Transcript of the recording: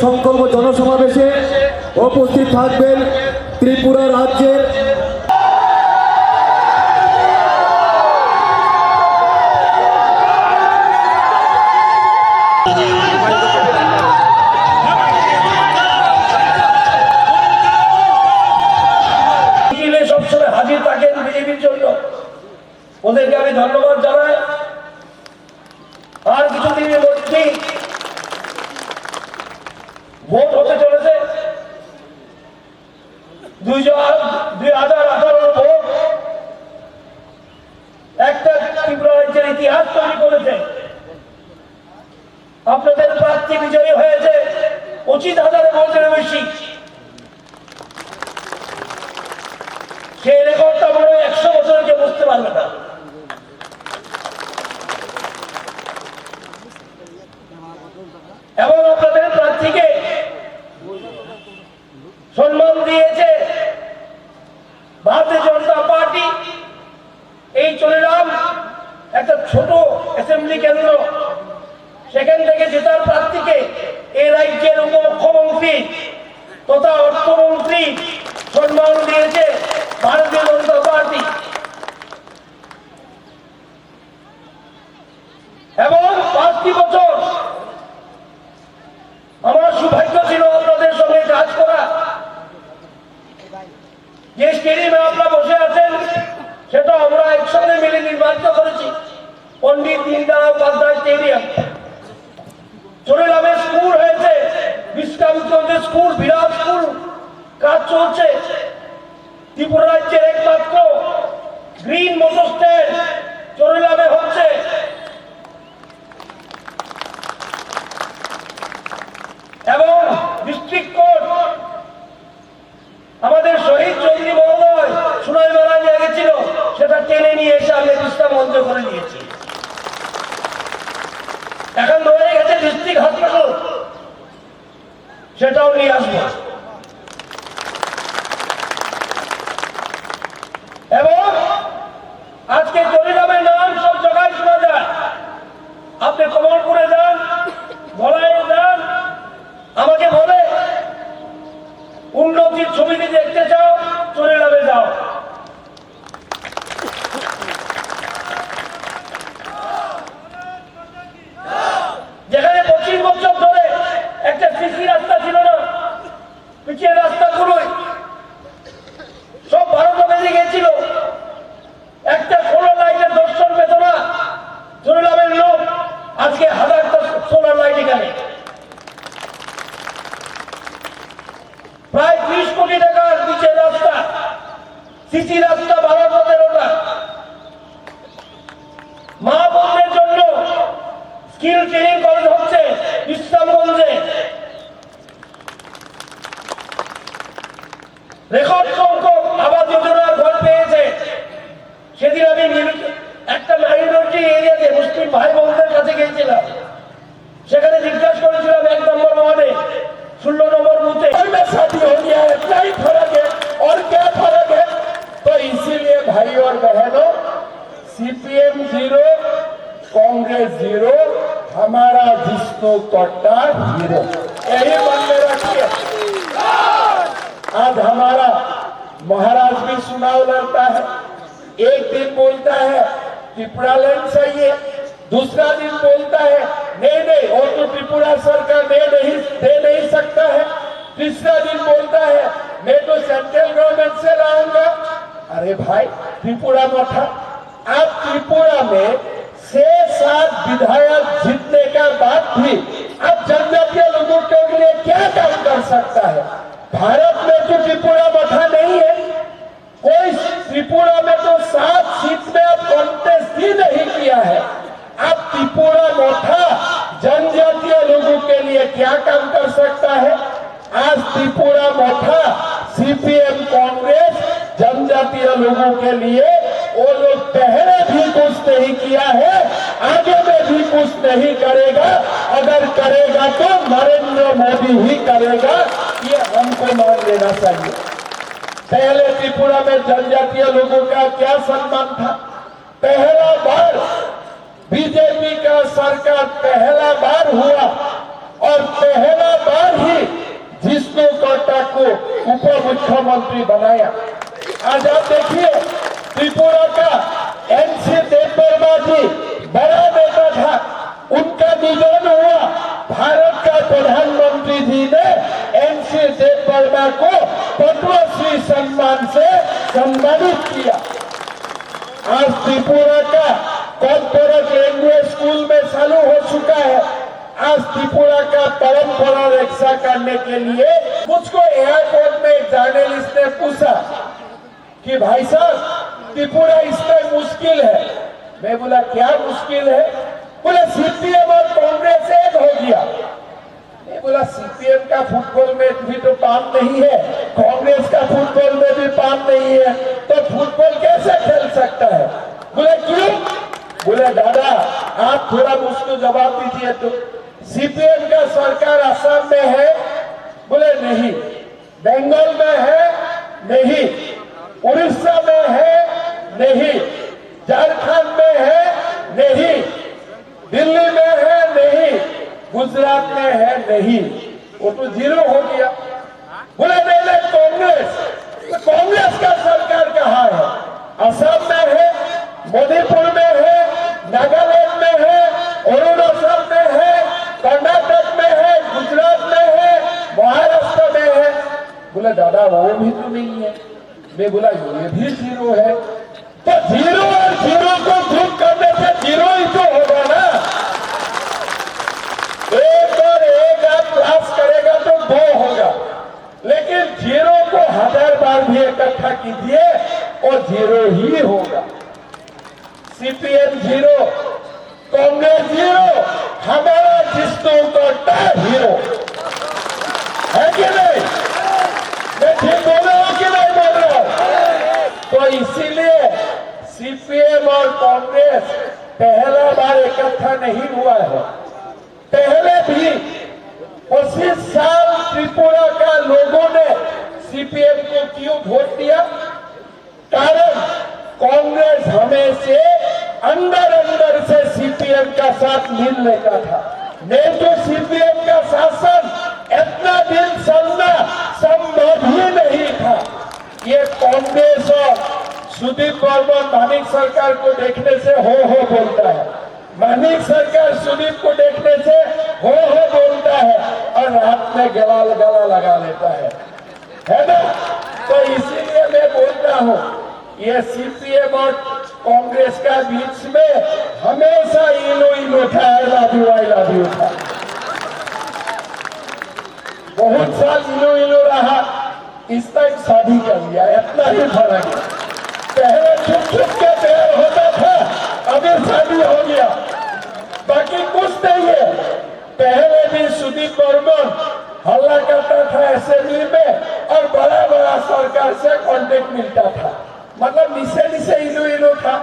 সংকল্প জনসমাবেশে উপস্থিত থাকবেন ত্রিপুরা রাজ্যের সবসময় হাজির থাকেন বিজেপির জন্য, ওদেরকে আমি ধন্যবাদ জানাই। আর কিছুদিনের মধ্যেই ভোট হতে চলেছে, 2018 ভোট একটা ত্রিপুরা রাজ্যের ইতিহাস তৈরি করেছে। আপনাদের প্রার্থী বিজয়ী হয়েছে 25,000 ভোটের বেশি। সেই রেকর্ডটা মনে হয় 100 বছর কেউ বুঝতে পারবে না। এবং আপনাদের প্রার্থীকে সম্মান দিয়েছে ভারতীয় জনতা পার্টি। এই চলিলাম একটা ছোট অ্যাসেম্বলি কেন্দ্র, সেখান থেকে জেতার প্রার্থীকে এই রাজ্যের উপমুখ্যমন্ত্রী তথা অর্থমন্ত্রী সম্মান দিয়েছে ভারতীয় জনতা পার্টি। এবং 5টি বছর আমার সৌভাগ্য ছিল আপনাদের সঙ্গে কাজ করা। যে স্টেডিয়ামে আপনারা বসে আছেন সেটা আমরা একসঙ্গে মিলে নির্বাচিত করেছি, পন্ডিত দীনদয়াল উপাধ্যায় স্টেডিয়াম। চরিলামে স্কুল হয়েছে, বিশ্রামগঞ্জে স্কুল, বিরাট স্কুল কাজ চলছে। ত্রিপুরা রাজ্যের একমাত্র গ্রিন মোটর স্ট্যান্ড চরিলামে হচ্ছে। এবং ডিস্ট্রিক্ট কোর্ট আমাদের শহীদ চৌধুরী মহোদয় সুনাই মারা নিয়ে গেছিল, সেটা টেনে নিয়ে এসে আমি বিশ্রাম মঞ্চ করে দিয়েছি। এখন ধরে গেছে ডিস্ট্রিক্ট হাসপাতাল, সেটাও নিয়ে আসবো। এবং আজকে চরিলামের নাম সব জায়গায় শোনা যায়। আপনি কমলপুরে যান, বলাইয়ে যান, আমাকে বলে উন্নতির ছবিটি দেখতে চাও, চরিলামে যাও। যেখানে 25 বছর ধরে একটা সিসি রাস্তা ছিল না, পিছিয়ে রাস্তাগুলোই সব ভারত বেরিয়ে গেছিল, একটা সোলার লাইটের দর্শন পেত না চরিলামের লোক। আজকে 1000টা সোলার লাইট এখানে, প্রায় 20 কোটি টাকার পিছের রাস্তা, সিসি রাস্তা 12-13টা। মা বোনদের জন্য স্কিল ট্রেনিং কলেজ হচ্ছে বিশ্রামগঞ্জে। রেকর্ড সংখ্যক আবাস যোজনার ঘর পেয়েছে। সেদিন আমি একটা মাইনরিটি এরিয়াতে মুসলিম ভাই বোনদের কাছে গিয়েছিলাম, সেখানে জিজ্ঞাসা করেছিলাম 1 নম্বর ওয়ার্ডে 16 নম্বর বুথে शादी हो गया है, क्या ही फर्क है और क्या फर्क है। तो इसीलिए भाई और बहनों, सीपीएम 0, कांग्रेस 0, हमारा विष्णु कट्टा 0, यही मन में रखिए। आज हमारा महाराज भी चुनाव लड़ता है, एक दिन बोलता है त्रिपुरा लैंड चाहिए, दूसरा दिन बोलता है नहीं नहीं और तो त्रिपुरा सरकार दे नहीं सकता है, तीसरा दिन बोलता है मैं तो सेंट्रल गवर्नमेंट से लाऊंगा। अरे भाई त्रिपुरा मठा, आप त्रिपुरा में 6-7 विधायक जीतने का बाद भी आप जनजातीय लोगों के लिए क्या काम कर सकता है। भारत में तो त्रिपुरा मठा नहीं है, कोई त्रिपुरा में तो 7 सीट में आप कॉन्टेस्ट ही नहीं किया है। आप त्रिपुरा मठा जनजातीय लोगों के लिए क्या काम कर सकता है। आज त्रिपुरा मठा सीपीएम कांग्रेस जनजातीय लोगों के लिए वो लोग पहले भी कुछ नहीं किया है, आगे में भी कुछ नहीं करेगा। अगर करेगा तो नरेंद्र मोदी ही करेगा, ये हमको मान लेना चाहिए। पहले त्रिपुरा में जनजातीय लोगों का क्या सम्मान था, पहले बार हुआ और पहला बार ही जिष्णु कोटा को उप मुख्यमंत्री बनाया। आज आप देखिए त्रिपुरा का एनसी देववर्मा जी बड़ा नेता था, उनका निधन हुआ। भारत का प्रधानमंत्री जी ने एनसी देववर्मा को पद्मश्री सम्मान से सम्मानित किया। आज त्रिपुरा का कॉर्पोरेट लैंग्वेज स्कूल में चालू हो चुका है। आज त्रिपुरा का परंपरा रक्षा करने के लिए मुझको एयरपोर्ट में एक जर्नलिस्ट ने पूछा कि भाई साहब त्रिपुरा इसमें मुश्किल है। मैं बोला क्या मुश्किल है? बोले सीपीएम और कांग्रेस एक हो गया। मैं बोला सीपीएम का फुटबॉल में भी तो पाम नहीं है, कांग्रेस का फुटबॉल में भी पाम नहीं है, तो फुटबॉल कैसे खेल सकता है? बोले क्यों? बोले दादा आप थोड़ा मुझको जवाब दीजिए। तो सीपीएम का सरकार असम में है? बोले नहीं। बंगाल में है? नहीं। उड़ीसा में है? नहीं। झारखंड में है? नहीं। दिल्ली में है? नहीं। गुजरात में है? नहीं। वो तो जीरो हो गया। बोले नहीं कांग्रेस, तो कांग्रेस का सरकार कहाँ है? असम में है, मणिपुर में है, नागालैंड में है, अरुणाचल में है, कर्नाटक में है, गुजरात में है, महाराष्ट्र में है। बोला दादा वो भी तो नहीं है। मैं बोला ये भी जीरो है। तो जीरो और जीरो को ग्रुप करने से जीरो ही तो होगा ना। एक और एक आप क्लास करेगा तो 2 होगा, लेकिन जीरो को 1000 बार भी इकट्ठा कीजिए और जीरो ही होगा। सीपीएम जीरो, कांग्रेस जीरो, हमारा जिष्णु कोटा हीरो है कि नहीं? मैं ठीक बोल रहा हूं कि नहीं बोल रहा हूं? तो इसीलिए सीपीएम और कांग्रेस पहला बार इकट्ठा नहीं हुआ है। पहले भी 25 साल त्रिपुरा का लोगों ने सीपीएम को क्यों वोट दिया? कारण कांग्रेस हमेशा अंदर अंदर से सीपीएम का साथ मिल लेता था। नहीं तो सीपीएम का शासन इतना दिन चलना संभव ही नहीं था। ये कांग्रेस और सुदीप बर्मन मानिक सरकार को देखने से हो बोलता है, मानिक सरकार सुदीप को देखने से हो बोलता है और रात में गला लगा लेता है ना? तो इसीलिए मैं बोलता हूँ ये सीपीएम और कांग्रेस का बीच में हमेशा इलो था, आई लव यू था। बहुत साल इलो रहा, इस टाइम शादी कर लिया, इतना ही फर्क है। पहले छुप के प्यार होता था, अभी शादी हो गया, बाकी कुछ नहीं है। पहले भी सुदीप बर्मन हल्ला करता था असेंबली में और बड़ा सरकार से कॉन्टेक्ट मिलता था, मतलब नीचे इलो था।